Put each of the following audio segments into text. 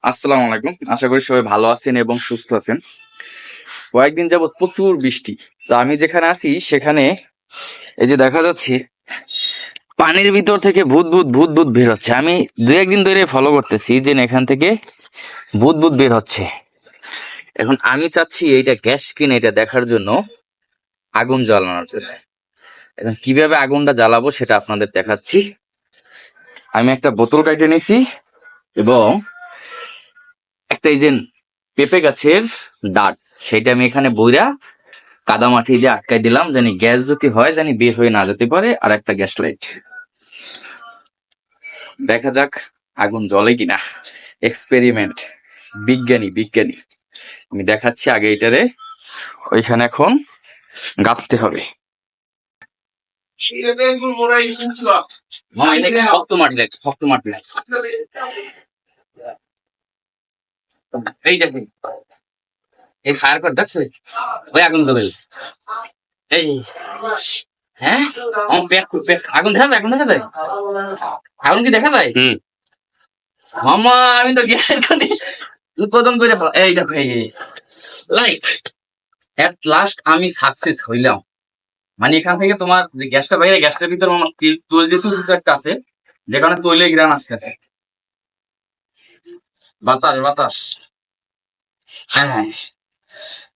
আসসালামু আলাইকুম। আশা করি সবাই ভালো আছেন এবং সুস্থ আছেন। কয়েকদিন যাবৎ প্রচুর বৃষ্টি। তো আমি যেখানে আছি সেখানে এই যে দেখা যাচ্ছে পানির ভিতর থেকে ভূত ভূত ভূত ভূত বের হচ্ছে। আমি দুই একদিন ধরে ফলো করতেছি যে এখান থেকে ভূত ভূত বের হচ্ছে। এখন আমি চাচ্ছি এইটা গ্যাস কিনে এটা দেখার জন্য, আগুন জ্বালানোর জন্য। এখন কিভাবে আগুনটা জ্বালাবো সেটা আপনাদের দেখাচ্ছি। আমি একটা বোতল কেটে নিছি এবং একটা এই যে পেঁপে গাছের ডাট, সেটা আমি এখানে বইরা কাদা মাটি দিয়ে আটকাই দিলাম, জানি গ্যাস যদি হয় জানি বের হয়ে না যেতে পারে। আর একটা গ্যাস লাইট, দেখা যাক আগুন জ্বলে কিনা। এক্সপেরিমেন্ট, বিজ্ঞানী বিজ্ঞানী। আমি দেখাচ্ছি আগে এটারে ওইখানে এখন গাঁথতে হবে। শক্ত মাটি লাগে, শক্ত মাটি লাগে। এই দেখুন, এই ফায়ার কর দেখছে, ওই আগুন জ্বলে। এই হ্যাঁ, আগুন দেখা যায়, আগুন দেখা যায়, আগুন কি দেখা যায়? মামা আমি তো গ্যাসের খানি উৎপাদন করে এই দেখো, এই লাইট এট লাস্ট আমি সাকসেস হইলাম। মানে এখান থেকে তোমার যে গ্যাসটা বাইরে, গ্যাসটার ভিতরে আমার তৈল যেহেতু কিছু একটা আছে, যেখানে তৈলে গ্রান আসতেছে, বাতাস বাতাস। হ্যাঁ,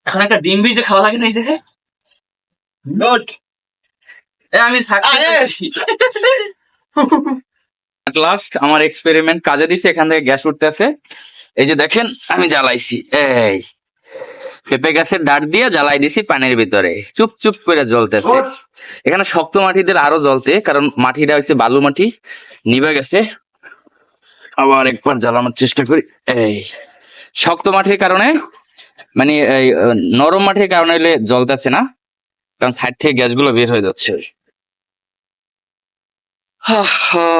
এখন একটা ডিম ভিজে খাওয়া লাগে না এই জায়গায়। আমি সাকসেস। এট লাস্ট আমার এক্সপেরিমেন্ট কাজে দিছে, এখান থেকে গ্যাস উঠতেছে। এই যে দেখেন আমি জ্বালাইছি, এই পেঁপে গাছের ডাট দিয়ে জ্বালাই দিছি পানির ভিতরে, চুপ চুপ করে জ্বলতেছে। এখানে শক্ত মাটিদের আরো জ্বলতে, কারণ মাটিটা হচ্ছে বালু মাটি, নিভে গেছে। আবার একবার জ্বালানোর চেষ্টা করি। এই শক্ত মাটির কারণে, মানে এই নরম মাটির কারণে হলে জ্বলতেছে না, কারণ সাইড থেকে গ্যাসগুলো বের হয়ে যাচ্ছে। হা হা।